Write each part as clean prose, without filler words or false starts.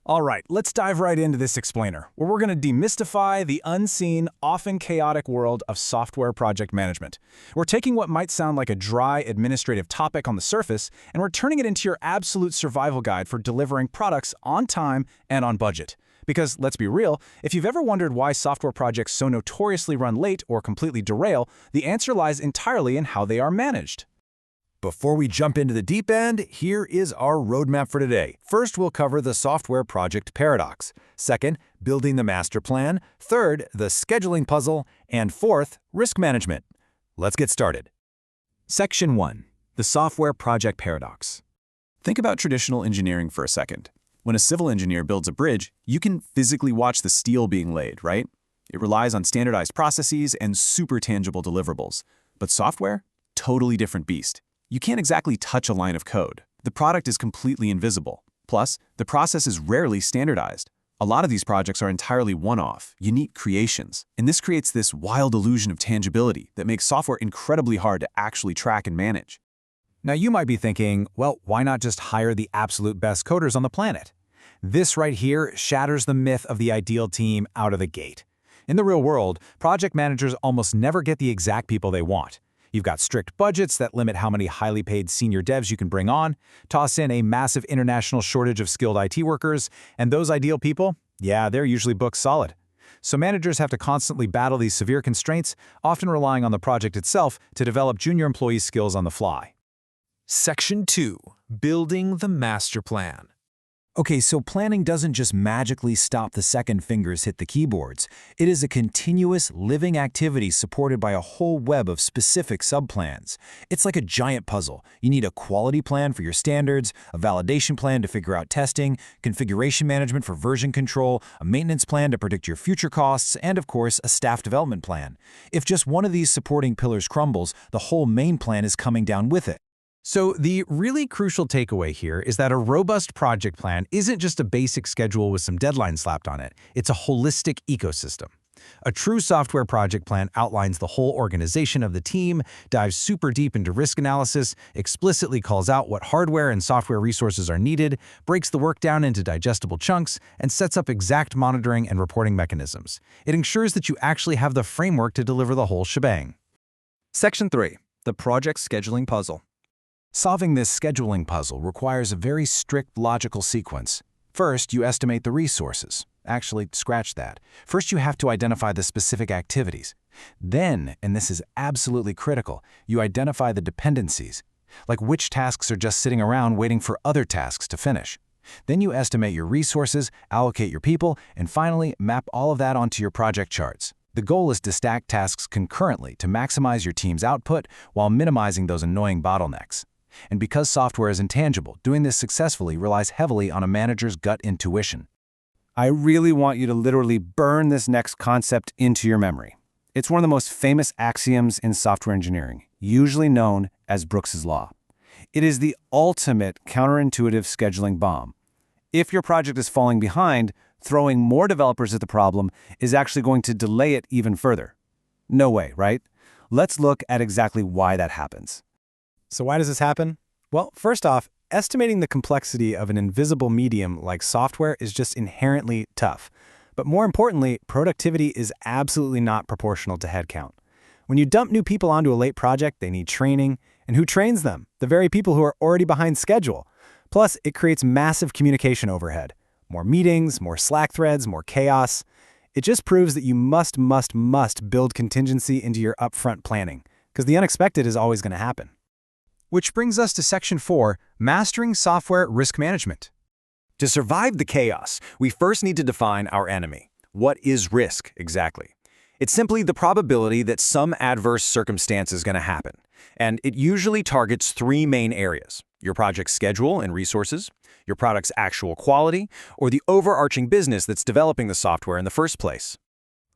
All right, let's dive right into this explainer, where we're going to demystify the unseen, often chaotic world of software project management. We're taking what might sound like a dry administrative topic on the surface, and we're turning it into your absolute survival guide for delivering products on time and on budget. Because, let's be real, if you've ever wondered why software projects so notoriously run late or completely derail, the answer lies entirely in how they are managed. Before we jump into the deep end, here is our roadmap for today. First, we'll cover the software project paradox. Second, building the master plan. Third, the scheduling puzzle. And fourth, risk management. Let's get started. Section 1. The software project paradox. Think about traditional engineering for a second. When a civil engineer builds a bridge, you can physically watch the steel being laid, right? It relies on standardized processes and super tangible deliverables. But software? Totally different beast. You can't exactly touch a line of code. The product is completely invisible. Plus, the process is rarely standardized. A lot of these projects are entirely one-off, unique creations. And this creates this wild illusion of tangibility that makes software incredibly hard to actually track and manage. Now you might be thinking, well, why not just hire the absolute best coders on the planet? This right here shatters the myth of the ideal team out of the gate. In the real world, project managers almost never get the exact people they want. You've got strict budgets that limit how many highly paid senior devs you can bring on, toss in a massive international shortage of skilled IT workers, and those ideal people, yeah, they're usually booked solid. So managers have to constantly battle these severe constraints, often relying on the project itself to develop junior employees' skills on the fly. Section 2. Building the master plan. Okay, so planning doesn't just magically stop the second fingers hit the keyboards. It is a continuous, living activity supported by a whole web of specific subplans. It's like a giant puzzle. You need a quality plan for your standards, a validation plan to figure out testing, configuration management for version control, a maintenance plan to predict your future costs, and of course, a staff development plan. If just one of these supporting pillars crumbles, the whole main plan is coming down with it. So the really crucial takeaway here is that a robust project plan isn't just a basic schedule with some deadlines slapped on it. It's a holistic ecosystem. A true software project plan outlines the whole organization of the team, dives super deep into risk analysis, explicitly calls out what hardware and software resources are needed, breaks the work down into digestible chunks, and sets up exact monitoring and reporting mechanisms. It ensures that you actually have the framework to deliver the whole shebang. Section 3. The project scheduling puzzle. Solving this scheduling puzzle requires a very strict logical sequence. First, you estimate the resources. Actually, scratch that. First, you have to identify the specific activities. Then, and this is absolutely critical, you identify the dependencies, like which tasks are just sitting around waiting for other tasks to finish. Then you estimate your resources, allocate your people, and finally, map all of that onto your project charts. The goal is to stack tasks concurrently to maximize your team's output while minimizing those annoying bottlenecks. And because software is intangible, doing this successfully relies heavily on a manager's gut intuition. I really want you to literally burn this next concept into your memory. It's one of the most famous axioms in software engineering, usually known as Brooks's Law. It is the ultimate counterintuitive scheduling bomb. If your project is falling behind, throwing more developers at the problem is actually going to delay it even further. No way, right? Let's look at exactly why that happens. So why does this happen? Well, first off, estimating the complexity of an invisible medium like software is just inherently tough. But more importantly, productivity is absolutely not proportional to headcount. When you dump new people onto a late project, they need training. And who trains them? The very people who are already behind schedule. Plus, it creates massive communication overhead. More meetings, more Slack threads, more chaos. It just proves that you must build contingency into your upfront planning, because the unexpected is always going to happen. Which brings us to Section 4, Mastering Software Risk Management. To survive the chaos, we first need to define our enemy. What is risk, exactly? It's simply the probability that some adverse circumstance is going to happen. And it usually targets three main areas: your project's schedule and resources, your product's actual quality, or the overarching business that's developing the software in the first place.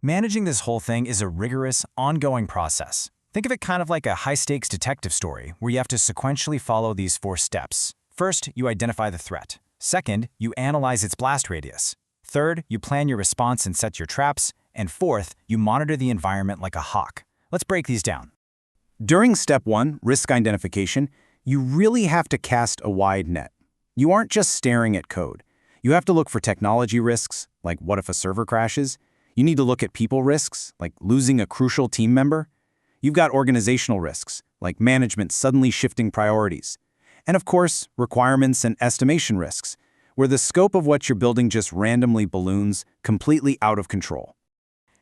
Managing this whole thing is a rigorous, ongoing process. Think of it kind of like a high-stakes detective story where you have to sequentially follow these 4 steps. First, you identify the threat. Second, you analyze its blast radius. Third, you plan your response and set your traps. And fourth, you monitor the environment like a hawk. Let's break these down. During step 1, risk identification, you really have to cast a wide net. You aren't just staring at code. You have to look for technology risks, like what if a server crashes? You need to look at people risks, like losing a crucial team member. You've got organizational risks, like management suddenly shifting priorities. And of course, requirements and estimation risks, where the scope of what you're building just randomly balloons, completely out of control.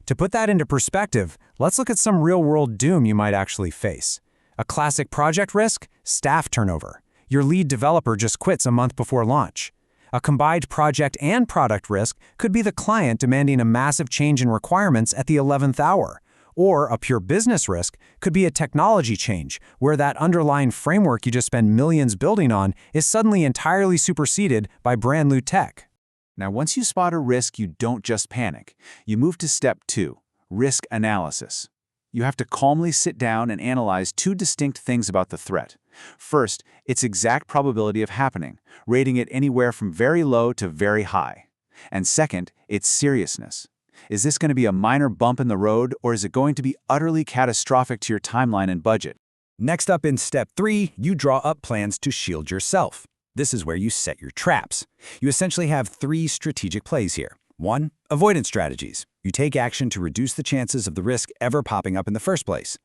To put that into perspective, let's look at some real-world doom you might actually face. A classic project risk: staff turnover. Your lead developer just quits a month before launch. A combined project and product risk could be the client demanding a massive change in requirements at the 11th hour. Or a pure business risk could be a technology change, where that underlying framework you just spent millions building on is suddenly entirely superseded by brand new tech. Now, once you spot a risk, you don't just panic. You move to step 2, risk analysis. You have to calmly sit down and analyze two distinct things about the threat. First, its exact probability of happening, rating it anywhere from very low to very high. And second, its seriousness. Is this going to be a minor bump in the road, or is it going to be utterly catastrophic to your timeline and budget? Next up in step 3, you draw up plans to shield yourself. This is where you set your traps. You essentially have 3 strategic plays here. 1. Avoidance strategies. You take action to reduce the chances of the risk ever popping up in the first place.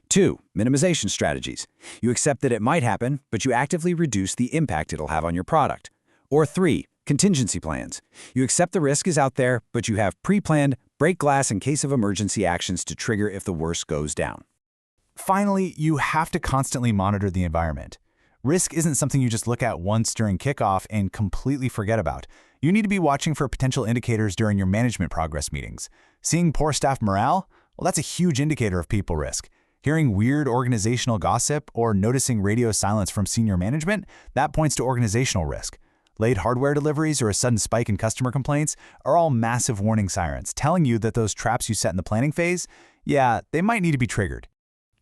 2. Minimization strategies. You accept that it might happen, but you actively reduce the impact it'll have on your product. Or 3. Contingency plans. You accept the risk is out there, but you have pre-planned, break glass in case of emergency actions to trigger if the worst goes down. Finally, you have to constantly monitor the environment. Risk isn't something you just look at once during kickoff and completely forget about. You need to be watching for potential indicators during your management progress meetings. Seeing poor staff morale? Well, that's a huge indicator of people risk. Hearing weird organizational gossip or noticing radio silence from senior management? That points to organizational risk. Late hardware deliveries or a sudden spike in customer complaints are all massive warning sirens telling you that those traps you set in the planning phase, yeah, they might need to be triggered.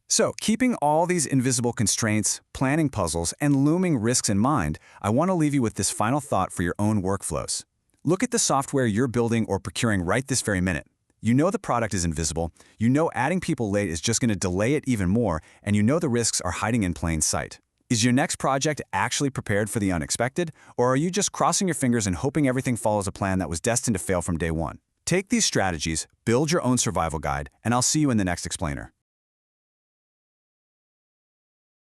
So, keeping all these invisible constraints, planning puzzles, and looming risks in mind, I want to leave you with this final thought for your own workflows. Look at the software you're building or procuring right this very minute. You know the product is invisible, you know adding people late is just going to delay it even more, and you know the risks are hiding in plain sight. Is your next project actually prepared for the unexpected, or are you just crossing your fingers and hoping everything follows a plan that was destined to fail from day one? Take these strategies, build your own survival guide, and I'll see you in the next explainer.